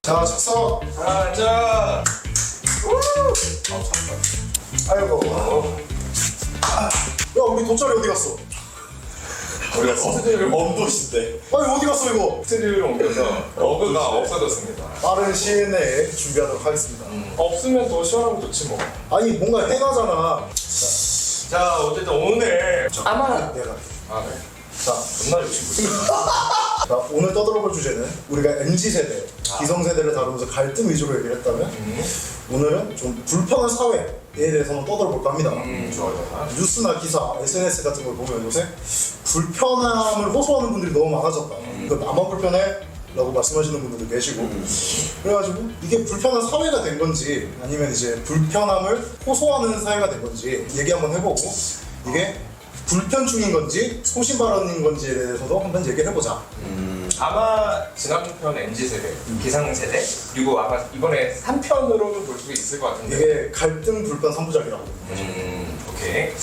자, 착석. 자. 아이고. 야, 우리 돗자리 어디 갔어? 우리가 스튜디오를 멈도신데 아니, 어디 갔어, 이거? 스튜디오를 옮겨서 러그가 없어졌습니다. 빠른 시일 내에 준비하도록 하겠습니다. 없으면 더 시원하고 좋지 뭐. 아니, 뭔가 해가잖아. 자, 어쨌든 오늘 아마 내가. 네. 자, 존나 욕심부려. 자, 오늘 떠들어볼 주제는 우리가 MZ세대, 기성세대를 다루면서 갈등 위주로 얘기를 했다면 오늘은 좀 불편한 사회에 대해서는 떠들어볼까 합니다. 좋아요. 뉴스나 기사, SNS 같은 걸 보면 요새 불편함을 호소하는 분들이 너무 많아졌다. 이거 나만 불편해? 라고 말씀하시는 분들도 계시고 그래가지고 이게 불편한 사회가 된 건지 아니면 이제 불편함을 호소하는 사회가 된 건지 얘기 한번 해보고 이게 불편충인 건지 소신 발언인 건지에 대해서도 한번 얘기를 해보자. 아마 지난편 MZ세대, 기상세대 그리고 아마 이번에 3편으로도 볼 수 있을 것 같은데 이게 갈등 불편 3부작이라고. 오케이.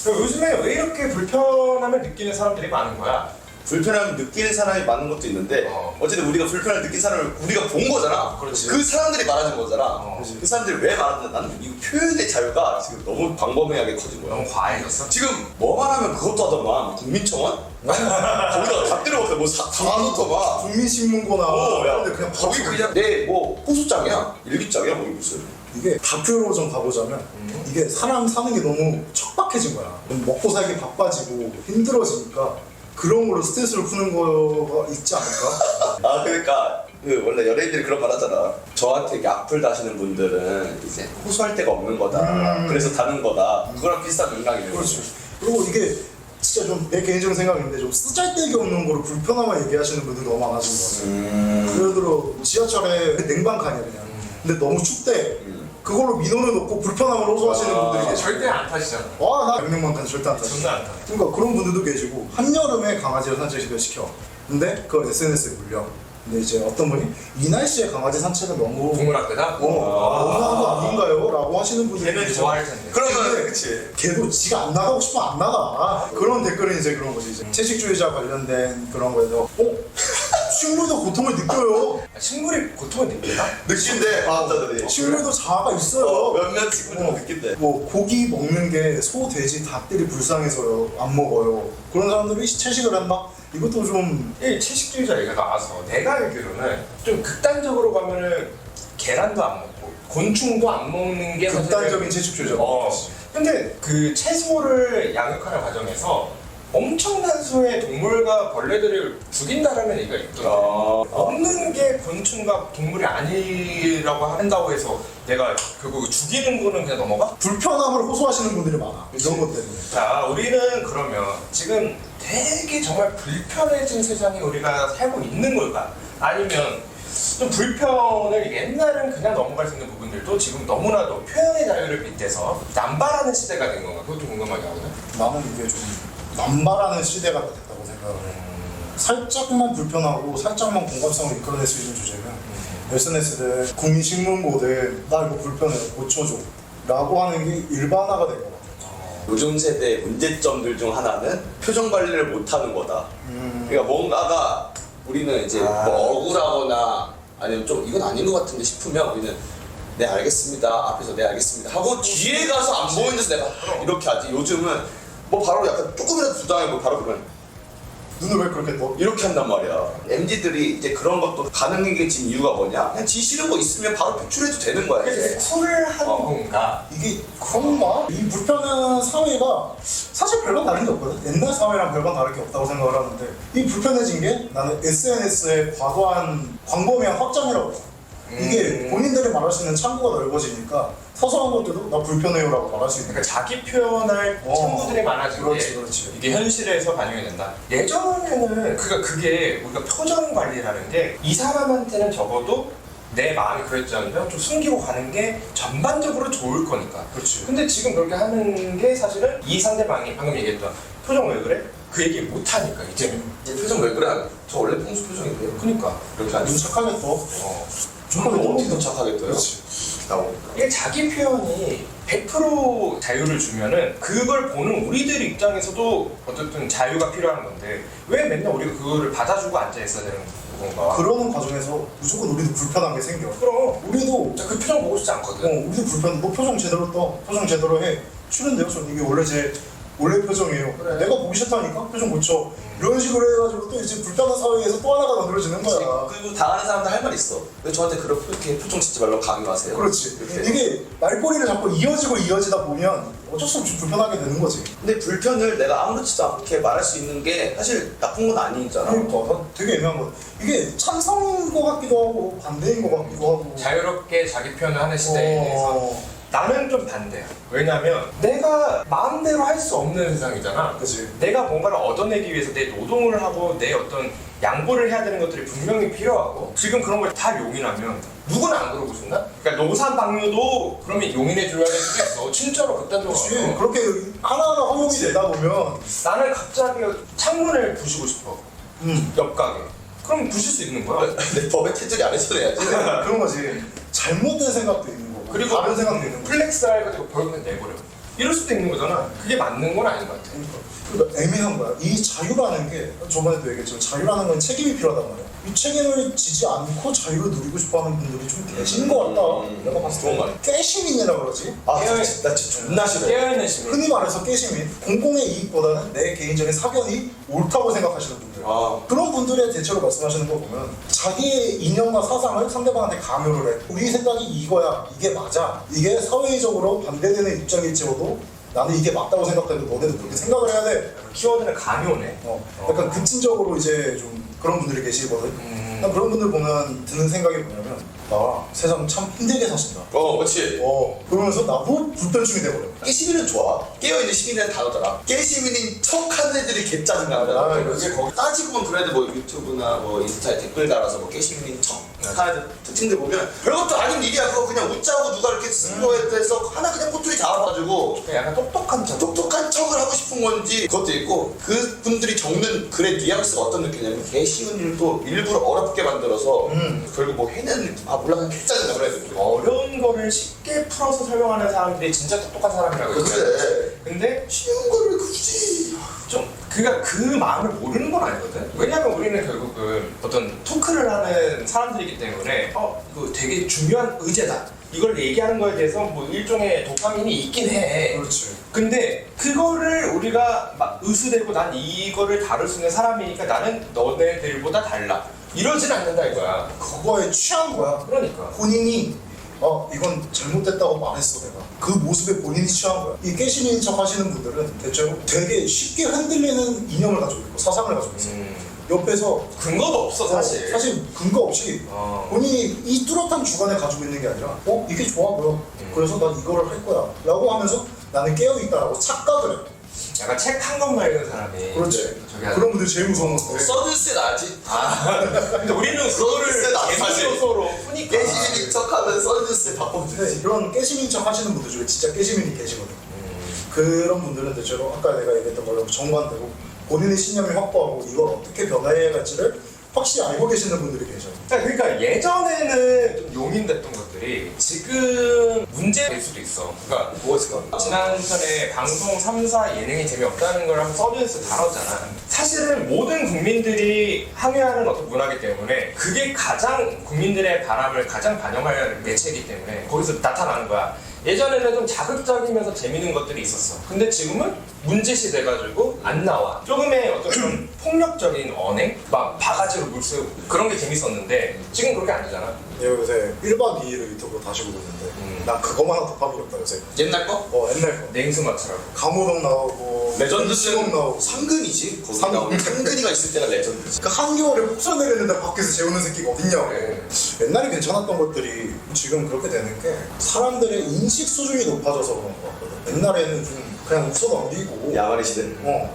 그럼 요즘에 왜 이렇게 불편함을 느끼는 사람들이 많은 거야? 불편함을 느끼는 사람이 많은 것도 있는데 어쨌든 우리가 불편함을 느낀 사람을 우리가 본 거잖아. 그렇지. 그 사람들이 말하는 거잖아. 그 사람들이 왜 말하는지 나는 이 표현의 자유가 지금 너무 광범위하게 커진 거야. 너무 과해졌어? 지금 뭐만 하면 그것도 하더만 국민청원? 거기다가 다 때려박혀 뭐 다놓더만 국민신문고나 야, 근데 그냥 거기 그냥 내 뭐 호수장이야? 일기장이야? 뭐 무슨 이게 다큐로 좀 가보자면 이게 사람 사는 게 너무 척박해진 거야. 먹고 살기 바빠지고 힘들어지니까 그런 걸로 스트레스를 푸는 거가 있지 않을까? 아 그러니까 그 원래 연예인들이 그런 말 하잖아. 저한테 이렇게 악플 다시는 분들은 이제 호소할 데가 없는 거다. 그래서 다는 거다. 그거랑 비슷한 맥락이에요. 그렇지. 그리고 이게 진짜 좀 내 개인적인 생각인데 좀 쓰잘데기 없는 거를 불편함을 얘기하시는 분들이 너무 많아진 것 같아. 예를 들어 지하철에 냉방칸이야 그냥. 근데 너무 춥대. 그걸로 민원을 넣고 불편함을 호소하시는 분들이 계시고 절대 안 타시잖아. 나 명령만칸 절대 안 타지. 존나 안 타. 그러니까 그런 분들도 계시고 한여름에 강아지를 산책시켜. 근데 그걸 SNS에 올려. 근데 이제 어떤 분이 이 날씨에 강아지 산책은 너무 동물학대다? 너무한 거 아닌가요? 라고 하시는 분들이 걔는 계셔. 좋아할 텐데. 그러면 그치. 걔도 지가 안 나가고 싶으면 안 나가. 그런 댓글은 이제 그런 거지. 이제 채식주의자 관련된 그런 거에서 식물도 고통을 느껴요. 식물이 고통을 느끼나? 느낀대 과학자들이. 식물도 자아가 있어요. 몇몇 친구들은 느낀대. 뭐 고기 먹는 게 소, 돼지, 닭들이 불쌍해서요. 안 먹어요. 그런 사람들이 채식을 한다? 이것도 좀 이 채식주의자 얘기가 나와서 내가 알기로는 좀 극단적으로 가면은 계란도 안 먹고 곤충도 안 먹는 게 극단적인 채식주의자. 근데 그 채소를 양육하는 과정에서 엄청난 수의 동물과 벌레들을 죽인다라는 얘기가 있더라고요. 먹는 게 곤충과 동물이 아니라고 한다고 해서 내가 결국 죽이는 거는 그냥 넘어가? 불편함을 호소하시는 분들이 많아. 이런 것 때문에. 자, 우리는 그러면 지금 되게 정말 불편해진 세상에 우리가 살고 있는 걸까? 아니면 좀 불편을 옛날은 그냥 넘어갈 수 있는 부분들도 지금 너무나도 표현의 자유를 빗대서 남발하는 시대가 된 건가? 그것도 궁금하게 하거든. 나는 이게 좀 남발하는 시대가 됐다고 생각을 해. 살짝만 불편하고 살짝만 공감성을 이끌어낼 수 있는 주제면 SNS든 국민신문고든 나 이거 불편해 고쳐줘 라고 하는 게 일반화가 된 것 같아. 요즘 세대의 문제점들 중 하나는 표정 관리를 못하는 거다. 그러니까 뭔가가 우리는 이제 뭐 억울하거나 아니면 좀 이건 아닌 것 같은데 싶으면 우리는 네 알겠습니다 앞에서 네 알겠습니다 하고 뒤에 가서 안 보이는 데서 내가 이렇게 하지. 요즘은 뭐 바로 약간 조금이라도 부당하고 바로 그러면 눈을 왜 그렇게 떠? 이렇게 한단 말이야. MZ들이 이제 그런 것도 가능해진 이유가 뭐냐? 그냥 지 싫은 거 있으면 바로 표출해도 되는 거야. 이제. 쿨한 건가? 이게 그런가? 이 불편한 사회가 사실 별반 다른 게 없거든. 옛날 사회랑 별반 다를 게 없다고 생각을 하는데 이 불편해진 게 나는 SNS의 과도한 광범위한 확장이라고 봐. 이게 본인들이 말할 수 있는 창구가 넓어지니까 사소한 것들도 나 불편해요라고 말할 수 있는 그러니까 자기 표현할 친구들이 많아진 그렇지, 게 그렇지. 이게 현실에서 반영이 된다. 예전에는 그게 우리가 표정 관리라는 게 이 사람한테는 적어도 내 마음이 그랬잖아요. 좀 숨기고 가는 게 전반적으로 좋을 거니까. 그렇지. 근데 지금 그렇게 하는 게 사실은 이 상대방이 방금 얘기했던 표정 왜 그래? 그 얘기 못 하니까 이제는. 제 표정 왜 그래? 저 원래 평소 표정인데요. 그러니까 이렇게 안 눈 착하게 떠. 정말 어디 도착하겠어요? 그렇지. 나오니까. 이게 자기 표현이 100% 자유를 주면은 그걸 보는 우리들 입장에서도 어쨌든 자유가 필요한 건데 왜 맨날 우리가 그거를 받아주고 앉아 있어야 되는 누군가와. 그러는 과정에서 무조건 우리도 불편한 게 생겨. 그럼 우리도 진짜 그 표정 보고 싶지 않거든. 우리도 불편. 너 표정 제대로 떠. 표정 제대로 해. 싫은데요? 전 이게 원래 제 원래 표정이에요. 그래. 내가 보기 싫다니까 표정 고쳐. 이런 식으로 해가지고 또 이제 불편한 사회에서 또 하나가 만들어지는 거야. 그리고 당하는 사람들 할 말 있어. 왜 저한테 그렇게 표정 짓지 말라고 강요하세요? 그렇지. 이렇게. 이게 말꼬리를 자꾸 이어지다 보면 어쩔 수 없이 불편하게 되는 거지. 근데 불편을 내가 아무렇지도 않게 말할 수 있는 게 사실 나쁜 건 아니잖아. 그러니까 난 되게 애매한 거. 이게 찬성인 것 같기도 하고 반대인 것 같기도 하고. 자유롭게 자기 표현을 하는 시대에 대해서 어. 나는 좀 반대야. 왜냐면 내가 마음대로 할 수 없는 세상이잖아. 그치. 내가 뭔가를 얻어내기 위해서 내 노동을 하고 내 어떤 양보를 해야 되는 것들이 분명히 필요하고 지금 그런 걸 다 용인하면 누구나 안 그러고 싶나? 그러니까 노산방류도 그러면 용인해 줘야 될 수도 있어. 진짜로 극단적으로. 그렇지. 그렇게 하나하나 허용이 되다 보면 나는 갑자기 창문을 부시고 싶어. 옆 가게. 그럼 부실 수 있는 거야. 내 법에 테두리 안에서 해야지. 그런 거지. 잘못된 생각도 있는 거고. 그리고 다른 생각도 있는 거고. 플렉스 해가지고 벌금 내버려. 이럴 수도 있는 거잖아. 그게 맞는 건 아닌 것 같아. 그러니까 애매한 거야. 이 자유라는 게 저번에도 얘기했지만 자유라는 건 책임이 필요하단 말이야. 이 책임을 지지 않고 자유를 누리고 싶어하는 분들이 좀 계신 것 같다. 내가 봤을 좋은 때 말이야. 깨시민이라 그러지. 아, 나 진짜 존나 싫어. 깨어있는 시민. 흔히 말해서 깨시민. 공공의 이익보다는 내 개인적인 사견이 옳다고 생각하시는 분들. 아. 그런 분들의 대체로 말씀하시는 거 보면 자기의 이념과 사상을 상대방한테 강요를 해. 우리 생각이 이거야. 이게 맞아. 이게 사회적으로 반대되는 입장일지라도 나는 이게 맞다고 생각하는데 너네도 그렇게 생각을 해야 돼. 키워드는 강요네. 약간 급진적으로 이제 좀 그런 분들이 계시거든. 난 그런 분들 보면 드는 생각이 뭐냐면 나 세상 참 힘들게 사신다. 그렇지. 그러면서 나도 불편충이 돼버려. 깨시민은 좋아. 깨어있는 시민이라는 단어더라. 깨시민인 척하는 애들이 개짜증난다. 아, 그게 거기 따지고 보면 그래도 뭐 유튜브나 뭐 인스타에 댓글 달아서 뭐 깨시민인 척 하는 애들 특징들 보면 별것도 아닌 일이야. 그거 그냥 웃자고 누가 이렇게 쓴 거에 대해서 하나 그냥 꼬투리 잡아가지고 약간 똑똑한 척. 똑똑한 척을 하고 싶은 건지 그것도 있고 그 분들이 적는 글의 뉘앙스가 어떤 느낌이냐면 개 쉬운 일도 일부러 어렵게 만들어서 결국 뭐 해내는 느낌. 아 몰라 그냥 개짜증나 그래. 어려운 거를 쉽게 풀어서 설명하는 사람들이 진짜 똑똑한 사람이라고 그래. 근데 쉬운 거를 굳이 좀 그가 그 마음을 모르는 건 아니거든. 왜냐면 우리는 결국은 어떤 토크를 하는 사람들이기 때문에 이거 되게 중요한 의제다. 이걸 얘기하는 거에 대해서 뭐 일종의 도파민이 있긴 해. 그렇지. 근데 그거를 우리가 막 의수되고 난 이거를 다룰 수 있는 사람이니까 나는 너네들보다 달라. 이러진 않는다 이거야. 그거에 취한 거야. 그러니까. 본인이 이건 잘못됐다고 말했어 내가. 그 모습에 본인이 취한 거야. 이 깨시민인 척 하시는 분들은 대체로 되게 쉽게 흔들리는 이념을 가지고 있고 사상을 가지고 있어. 옆에서 근거도 없어 사실. 사실 근거 없이 본인이 이 뚜렷한 주관을 가지고 있는 게 아니라 이게 좋아 보여. 그래서 난 이거를 할 거야 라고 하면서 나는 깨어있다라고 착각을 해. 약간 책 한 권만 읽은 사람이. 그렇지. 저기 하는. 그런 분들 제일 무서운 건데. 써줄세 나지. 근데 우리는 그거를 글쎄, 나도 사실. 예술로서로 푸니까. 깨시민인 척하면 써줄세 바꿔주지. 근데 이런 깨시민 척 하시는 분들 중에 진짜 깨시민이 계시거든. 그런 분들은 대체로 아까 내가 얘기했던 걸로 정반대로 본인의 신념이 확고하고 이걸 어떻게 변화해야 할지를 확실히 알고 계시는 분들이 계셔. 그러니까 예전에는 좀 용인됐던 것들이 지금 문제될 수도 있어. 그러니까 뭐였을까? 지난 편에 방송 3사 예능이 재미없다는 걸 한번 서비스 다뤘잖아. 사실은 모든 국민들이 항의하는 어떤 문화이기 때문에 그게 가장 국민들의 바람을 가장 반영할 매체이기 때문에 거기서 나타나는 거야. 예전에는 좀 자극적이면서 재밌는 것들이 있었어. 근데 지금은 문제시 돼가지고 안 나와. 조금의 어떤 좀 폭력적인 언행? 막 바가지로 물쓰고 그런 게 재밌었는데 지금 그렇게 아니잖아. 내가 요새 1박 2일을 유튜브로 다시 보고 있는데 난 그거만 하고 도파민이 없다 요새. 옛날 거? 옛날 거. 냉수 맞추라고. 강호동 나오고 레전드는 나오고 상근이지. 거기 상근. 나오는 상근이가 있을 때가 레전드지. 그 한겨울에 폭설 내리는데 밖에서 재우는 새끼가 어딨냐고. 네. 옛날에 괜찮았던 것들이 지금 그렇게 되는 게 사람들의 인식 수준이 높아져서 그런 것 같거든. 옛날에는 좀 그냥 웃어 넘기고 야만의 시대.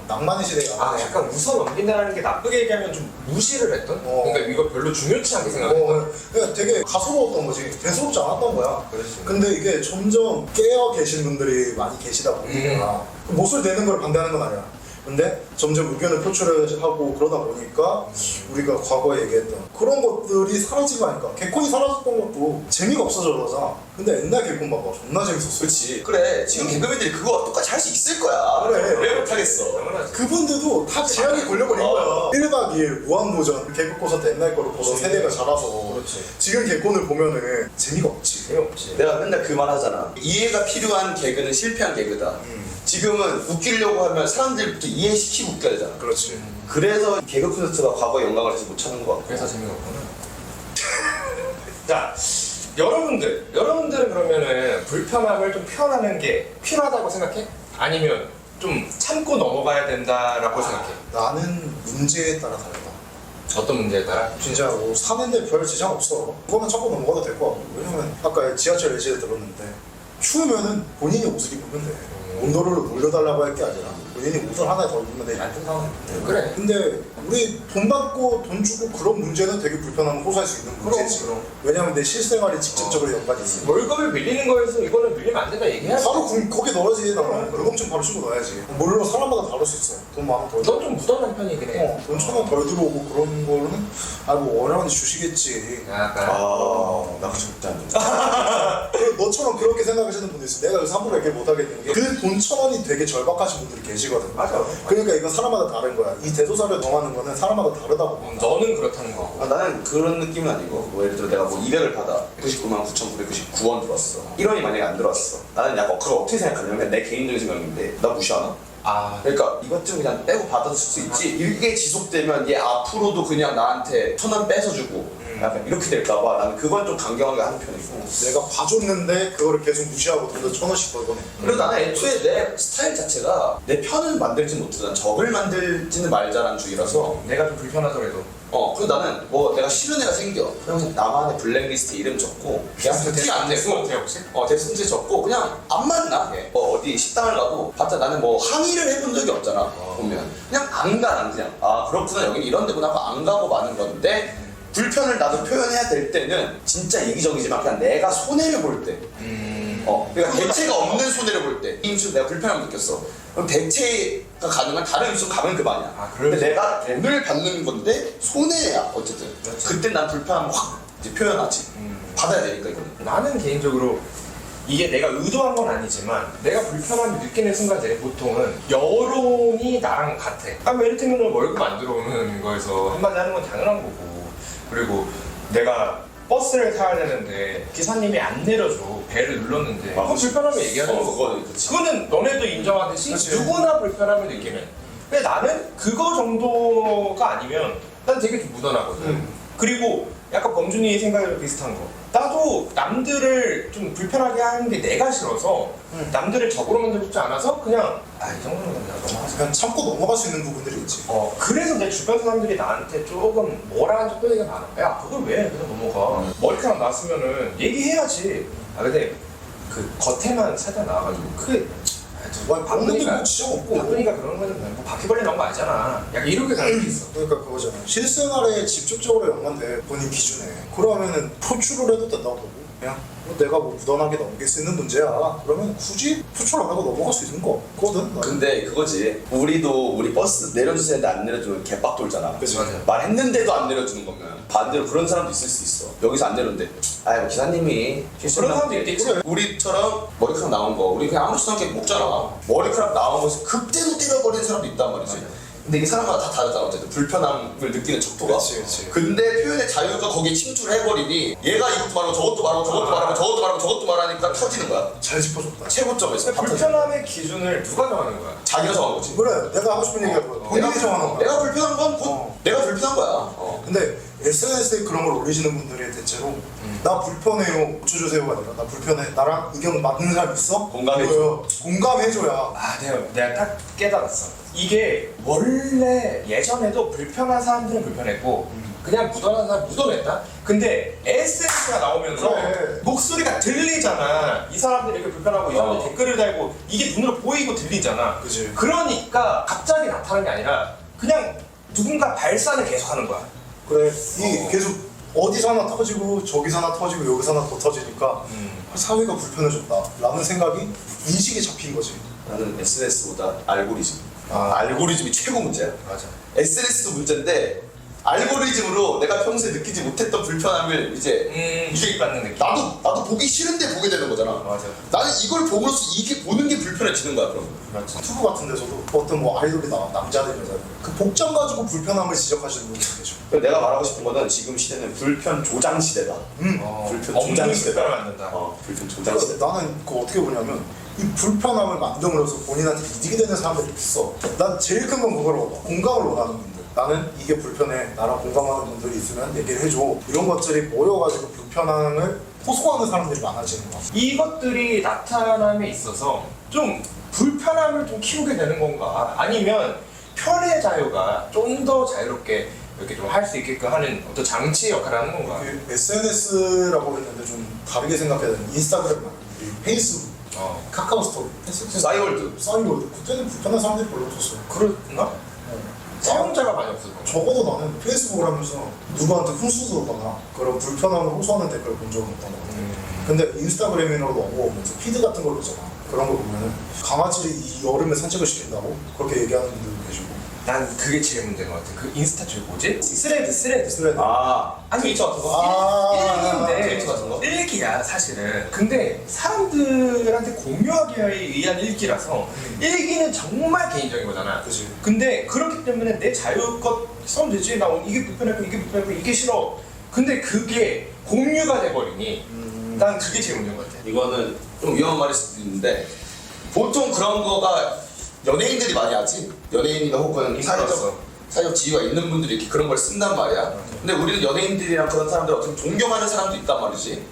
낭만의 시대가 약간 웃어 넘긴다는 게 나쁘게 얘기하면 좀 무시를 했던? 그러니까 이거 별로 중요치 않게 생각했던? 그러니까 되게 가소로웠던 거지. 대수롭지 않았던 거야. 그렇지. 근데 이게 점점 깨어 계신 분들이 많이 계시다 보니까 못을 내는 걸 반대하는 건 아니야. 근데 점점 의견을 표출을 하고 그러다 보니까 우리가 과거에 얘기했던 그런 것들이 사라지고 하니까 개콘이 사라졌던 것도 재미가 없어져서 근데 옛날 개콘 봐봐 존나 재밌었어. 그렇지. 그래. 지금 개그맨들이 그거 똑같이 할 수 있을 거야. 그래. 왜 못하겠어? 그분들도 다 제약이 걸려버린 거야. 1박 1 무한도전 개그 콘서트 옛날 거를 보던 그치. 세대가 자라서 그렇지. 지금 개콘을 보면은 재미가 없지. 재미없지. 내가 맨날 그 말 하잖아. 이해가 필요한 개그는 실패한 개그다. 지금은 웃기려고 하면 사람들부터 이해시키고 웃겨야 되잖아. 그렇지. 그래서 개그 콘서트가 과거에 영광을 하지 못하는 것 같고. 그래서 재미가 없구나. 자, 여러분들은 그러면은 불편함을 좀 표현하는 게 필요하다고 생각해? 아니면 좀 참고 넘어가야 된다라고 생각해? 나는 문제에 따라 다르다. 어떤 문제에 따라? 진짜 뭐 사는데 별 지장 없어. 그거만 참고 넘어가도 될 것 같고. 왜냐면 아까 지하철 예시를 들었는데 추우면은 본인이 옷을 입으면 돼. 온도를 올려달라고 할 게 아니라 본인이 옷을 하나 더 입으면 돼. 얇은 상황. 그래. 근데 우리 돈 받고 돈 주고 그런 문제는 되게 불편함을 호소할 수 있는 문제지. 그럼. 왜냐면 내 실생활이 직접적으로 연관이 있어. 월급을 밀리는 거에서 이거는 밀리면 안 된다 얘기해야지. 바로 거기 넣어야지. 나는 월급증 바로 치고 넣어야지. 물론 사람마다 다를 수 있어. 돈 많으면 더. 넌 좀 무던한 편이긴 해. 돈 1,000원 덜 들어오고 그런 거는 뭐 어려운지 주시겠지. 약간. 나 절대 안 돼. 그리고 너처럼 그렇게 생각하시는 분도 있어. 내가 여기서 함부로 얘기 못 하겠는 게 그 돈 1,000원이 되게 절박하신 분들이 계시거든. 맞아. 그러니까 이건 사람마다 다른 거야. 이 대소사를 정하는 거는 사람마다 다르다고. 너는 그렇다는 거고. 나는 그런 느낌은 아니고 뭐 예를 들어 내가 뭐 200을 받아 99만 9,999원 들어왔어 1원이 만약에 안 들어왔어 나는 약간 그걸 어떻게 생각하냐면 내 개인적인 생각인데 나 무시하나? 아, 그러니까 이것 좀 그냥 빼고 받아줄 수 있지 이게 지속되면 얘 앞으로도 그냥 나한테 1,000원 뺏어주고 약간 이렇게 될까봐 나는 그건 좀 강경하게 하는 편이고 내가 봐줬는데 그거를 계속 무시하고 돈도 1,000원씩 더 보내. 그리고 나는 애초에 내 스타일 자체가 내 편을 만들지 못해 난 적을 만들지는 말자라는 주의라서 내가 좀 불편하더라도. 그리고 나는 뭐 내가 싫은 애가 생겨 그러면 나만의 블랙리스트 이름 적고 걔한테 티안 내고 어때 혹시? 대승지 적고 그냥 안 만나 걔. 어디 식당을 가도 봤자 나는 뭐 항의를 해본 적이 없잖아 보면 그냥 안 가 난 그냥 아 그렇구나 여긴 이런 데구나 하고 안 가고 마는 건데 불편을 나도 표현해야 될 때는 진짜 이기적이지만 그냥 내가 손해를 볼때 그러니까 대체가 없는 손해를 볼 때 임수 내가 불편함을 느꼈어 그럼 대체가 가능한 다른 임수 가면 그만이야 아, 근데 그러지. 내가 돈을 받는 건데 손해야 어쨌든 그렇지. 그때 난 불편함을 확 이제 표현하지 받아야 되니까 이거는 나는 개인적으로 이게 내가 의도한 건 아니지만 내가 불편함을 느끼는 순간들이 보통은 여론이 나랑 같아. 예를 들면 월급 안 들어오는 거에서 한마디 하는 건 당연한 거고 그리고 내가 버스를 타야 되는데 기사님이 안 내려줘 배를 눌렀는데 그거 불편함을 얘기하는 거고 그거는 그치 그거는 너네도 인정하듯이 그치. 누구나 불편함을 느끼는 근데 나는 그거 정도가 아니면 난 되게 좀 무던하거든 그리고 약간 범준이 생각이랑 비슷한 거 나도 남들을 좀 불편하게 하는 게 내가 싫어서 남들을 적으로 만들고 싶지 않아서 그냥 이 정도는 그냥 넘어가자 그냥 참고 넘어갈 수 있는 부분들이 있지. 그래서 내 주변 사람들이 나한테 조금 뭐라 한 적도 되게 많아 야 그걸 왜 그냥 넘어가 머리카락 났으면은 얘기해야지 근데 그 겉에만 살짝 나와가지고 그게 방문도 뭐 지장 없고. 바쁘니까 그런 거는 뭐 바퀴벌레 나온 거 알잖아 약간 이렇게 가는 게 있어 그러니까 그거잖아. 실생활에 직접적으로 연관돼 본인 기준에. 그러면은 표출을 해도 된다고 보고 그냥 내가 뭐 무던하게 넘길 수 있는 문제야. 그러면 굳이 표출 안 하고 넘어갈 수 있는 거거든. 나는. 근데 그거지 우리 버스 내려주세요 했는데 안 내려주면 개빡 돌잖아 그치. 맞아요. 말했는데도 안 내려주는 거면 반대로 그런 사람도 있을 수 있어 여기서 안 내렸는데 뭐 기사님이 그런 사람도 있겠지. 우리처럼 머리카락 나온 거 우리 그냥 아무렇지도 않게 먹잖아 머리카락 나온 거에서 극대로 때려버리는 사람도 있단 말이지 근데 이게 사람마다 다 다르잖아 어쨌든 불편함을 느끼는 척도가 그치. 근데 표현의 자유가 거기에 침투를 해버리니 얘가 이것도 말하고 저것도 말하고 저것도 말하고 저것도 말하고 저것도 말하니까 터지는 거야 잘 짚어줬다. 최고점에서 근데 불편함의 기준을 누가 정하는 거야? 자기가 정한 거지 그래, 내가 하고 싶은 얘기가 그거야. 본인이 정하는 거야. 내가 불편한 건 곧 내가 불편한 거야 근데 SNS에 그런 걸 올리시는 분들이 대체로 나 불편해요 고쳐주세요가 아니라 나 불편해 나랑 의견 맞는 사람 있어? 공감해줘. 이거요. 공감해줘야. 내가 딱 깨달았어. 이게 원래 예전에도 불편한 사람들은 불편했고 그냥 무던한 사람 무던했다. 근데 SNS가 나오면서 그래. 목소리가 들리잖아. 이 사람들이 이렇게 불편하고 이 사람들 댓글을 달고 이게 눈으로 보이고 들리잖아. 그치. 그러니까 갑자기 나타나는 게 아니라 그냥 누군가 발산을 계속하는 거야. 그래 이 계속 어디서 하나 터지고 저기서 하나 터지고 여기서 하나 더 터지니까 사회가 불편해졌다 라는 생각이 인식이 잡힌 거지. 나는 SNS보다 알고리즘 알고리즘이 최고 문제야 맞아. SNS도 문제인데 알고리즘으로 내가 평소에 느끼지 못했던 불편함을 이제 주입받는 느낌. 나도 보기 싫은데 보게 되는 거잖아. 맞아. 나는 이걸 보면서 이게 보는 게 불편해지는 거야 그럼. 맞지. 유튜브 같은 데서도 어떤 뭐 아이돌이나 남자들 여자들 그 복장 가지고 불편함을 지적하시는 분들 계셔. 그래서 내가 말하고 싶은 거는 지금 시대는 불편 조장 시대다. 불편 조장 시대다. 불편을 만든다. 불편 조장 시대. 나는 그거 어떻게 보냐면 이 불편함을 만듦으로써 본인한테 이득이 되는 사람들이 있어. 난 제일 큰 건 그거로 봐. 공감을 원하는 분들. 나는 이게 불편해. 나랑 공감하는 분들이 있으면 얘기를 해줘. 이런 것들이 모여가지고 불편함을 호소하는 사람들이 많아지는 거야. 이것들이 나타남에 있어서 좀 불편함을 좀 키우게 되는 건가? 아니면 편의 자유가 좀 더 자유롭게 이렇게 좀 할 수 있게끔 하는 어떤 장치 역할을 하는 건가? SNS라고 했는데 좀 다르게 생각해야 되는 인스타그램 말고 페이스북, 카카오 스토리, 싸이월드. 싸이월드 그때는 불편한 사람들이 별로 없었어. 그렇나? 사용자가 많이 없을 거야. 적어도 나는 페이스북을 하면서 누구한테 훈수도거나 그런 불편함을 호소하는 댓글을 본 적은 없던 것 같아. 근데 인스타그램이라도 넘어오면서 피드 같은 걸 보잖아. 그런 거 보면은 강아지를 이 여름에 산책을 시킨다고 그렇게 얘기하는 분들도 계시고. 난 그게 제일 문제인 것 같아. 그 인스타 저기 뭐지? 스레드. 아니 트위터 같은 거? 일기인데 트위터 같은 거? 일기야 사실은. 근데 사람들한테 공유하기 위한 일기라서 일기는 정말 개인적인 거잖아. 그치. 근데 그렇기 때문에 내 자유껏 써면 되지. 나 오늘 이게 불편하고 이게 불편하고 이게 싫어. 근데 그게 공유가 돼버리니 난 그게 제일 문제인 것 같아. 이거는 좀 위험한 말일 수도 있는데 보통 그런 거가 연예인들이 많이 하지. 연예인이나 혹은 사회적 지위가 있는 분들이 이렇게 그런 걸 쓴단 말이야. 근데 우리는 연예인들이랑 그런 사람들 어떻게 존경하는 사람도 있단 말이지.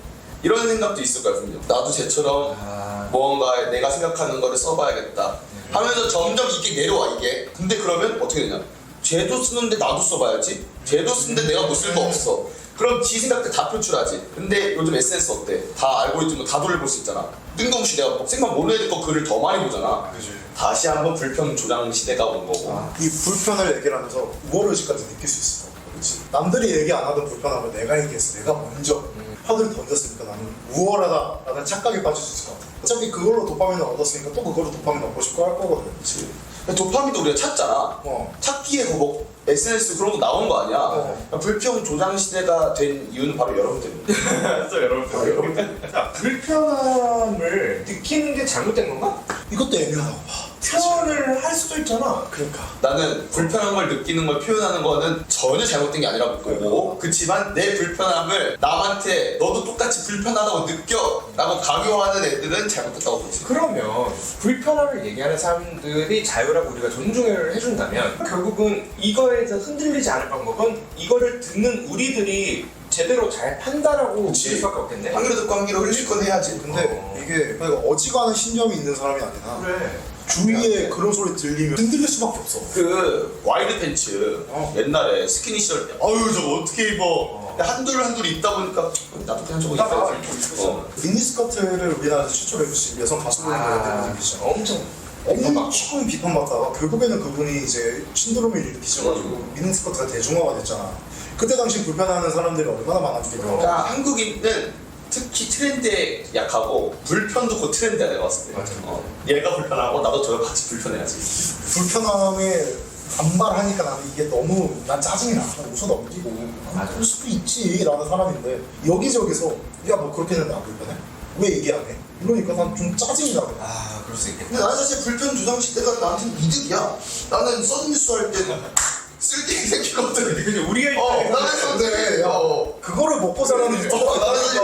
이런 생각도 있을 거야 분명. 나도 쟤처럼 뭔가 내가 생각하는 거를 써봐야겠다 하면서 점점 이게 내려와 이게. 근데 그러면 어떻게 되냐? 쟤도 쓰는데 나도 써봐야지. 쟤도 쓰는데 내가 못 쓸 거 없어. 그럼 지 생각들 다 표출하지. 근데 요즘 SNS 어때? 다 알고리즘으로 다 돌려볼 수 있잖아. 뜬금없이 내가 생각 모르는 거 글을 더 많이 보잖아. 그치. 다시 한번 불편 조장 시대가 온 거고. 이 불편을 얘기를 하면서 우월의식까지 느낄 수 있어. 그렇지. 남들이 얘기 안 하던 불편함을 내가 얘기했어. 내가 먼저 화두를 던졌으니까 나는 우월하다라는 착각에 빠질 수 있을 것 같아. 어차피 그걸로 도파민을 얻었으니까 또 그걸로 도파민 얻고 싶고 할 거거든. 그치. 도파민도 우리가 찾잖아. 찾기에 뭐 SNS 그런 거 나온 거 아니야. 불편 조장 시대가 된 이유는 바로 여러분 때문에. 진짜 여러분. 자, 불편함을 느끼는 게 잘못된 건가? 이것도 애매하다고 봐. 표현을 할 수도 있잖아. 그러니까. 나는 불편한 걸 느끼는 걸 표현하는 거는 전혀 잘못된 게 아니라고 보고, 그치만 내 불편함을 남한테 너도 똑같이 불편하다고 느껴 라고 강요하는 애들은 잘못했다고 보지. 그러면 불편함을 얘기하는 사람들이 자유라고 우리가 존중을 해준다면 결국은 이거에서 흔들리지 않을 방법은 이거를 듣는 우리들이 제대로 잘 판단하고 그치. 할 수밖에 없겠네. 한 귀로 듣고 한 귀로 흘릴 건 해야지. 근데 이게 그러니까 어지간한 신념이 있는 사람이 아니라 그래. 주위에 그런 소리 들리면 흔들릴 수밖에 없어. 그 와이드 팬츠 옛날에 스키니 시절 때 아유 저거 어떻게 입어. 한둘 입다 보니까 나도 그냥 저거 입어야지. 미니스커트를 우리나라에서 최초로 여성 가수분들한테 계시잖아. 엄청 비판받다가 결국에는 그분이 이제 신드롬을 일으키셔가지고 미니스커트가 대중화가 됐잖아. 그때 당시 불편해하는 사람들이 얼마나 많았겠냐. 그러니까 한국인은 특히 트렌드에 약하고 불편도 그 트렌드야 내가 봤을 때. 맞아. 얘가 불편하고 나도 저랑 같이 불편해야지. 불편함에 반발하니까 나는 이게 너무 난 짜증이 나. 웃어 넘기고 그럴 수도 있지 라는 사람인데 여기저기서 야 뭐 그렇게 했는데 안 불편해? 왜 얘기 안 해? 이러니까 난 좀 짜증이 나거든. 아 그럴 수 있겠다. 근데 나는 사실 불편 조장 시대가 나한테는 이득이야. 나는 서든뉴스 할 때는 쓸데기 생기거든. 근데 우리가 나는 썼는데 그거를 먹고 사는 나는 사실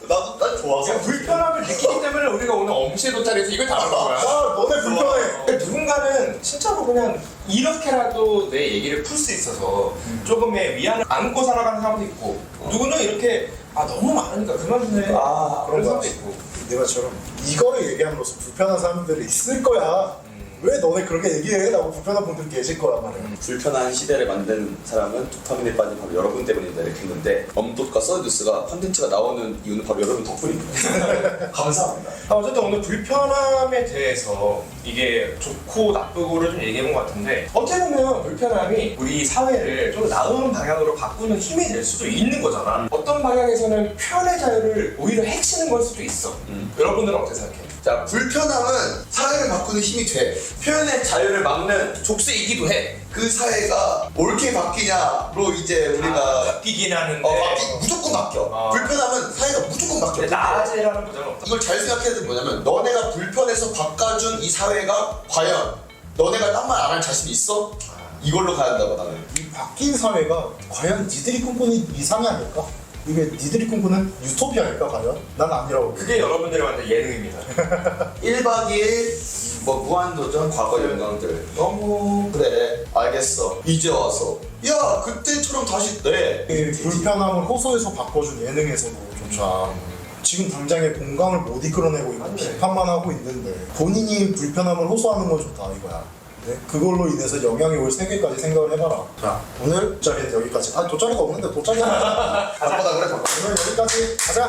난 좋아서. 야, 불편함을 느끼기 때문에 우리가 오늘 엄시의 도탈에서 이걸 다룬 거야. 아 너네 불편해. 근데 누군가는 진짜로 그냥 이렇게라도 내 얘기를 풀 수 있어서 조금의 위안을 안고 살아가는 사람도 있고 누구는 이렇게 아 너무 많으니까 그만 좀 해. 그런 그런 거 사람도 있고. 내가처럼 이거를 얘기함으로써 불편한 사람들이 있을 거야. 왜 너네 그렇게 얘기해? 라고 불편한 분들이 계실 거란 말이야. 불편한 시대를 만든 사람은 도파민에 빠진 바로 여러분 때문이다 이렇게 했는데 엄독과 서든뉴스가 콘텐츠가 나오는 이유는 바로 여러분 덕분입니다. 감사합니다. 어쨌든 오늘 불편함에 대해서 이게 좋고 나쁘고를 좀 얘기해본 것 같은데 어떻게 보면 불편함이 우리 사회를 좀 나은 방향으로 바꾸는 힘이 될 수도 있는 거잖아. 어떤 방향에서는 표현의 자유를 오히려 해치는 걸 수도 있어. 여러분들은 어떻게 생각해? 자, 불편함은 사회를 바꾸는 힘이 돼. 표현의 자유를 막는 족쇄이기도 해. 그 사회가 옳게 바뀌냐로 이제 우리가 바뀌긴 하는데 무조건 바뀌어. 불편함은 사회가 무조건 바뀌어. 근데 나아지라는 보장은 없다. 이걸 잘 생각해야 되는 게 뭐냐면 너네가 불편해서 바꿔준 이 사회가 과연 너네가 딴 말 안 할 자신 있어? 이걸로 가야 한다고 나는. 이 바뀐 사회가 과연 니들이 꿈꾸는 이상이 아닐까? 이게 니들이 꿈꾸는 유토피아일까 과연? 난 아니라고. 그게 여러분들이 만든 예능입니다. 1박 2일 뭐 무한도전 과거 영광들 너무 그래 알겠어 이제 와서 야 그때처럼 다시 돼. 이 불편함을 호소해서 바꿔준 예능에서도 조차 지금 당장에 공감을 못 이끌어내고 있고 비판만 하고 있는데 본인이 불편함을 호소하는 건 좋다 이거야. 네? 그걸로 인해서 영향이 올 세계까지 생각을 해봐라. 자, 오늘 돗자리는 여기까지. 아, 돗자리가 없는데 돗자리 하나. 바쁘다 그래 바빠. 오늘 여기까지 가자.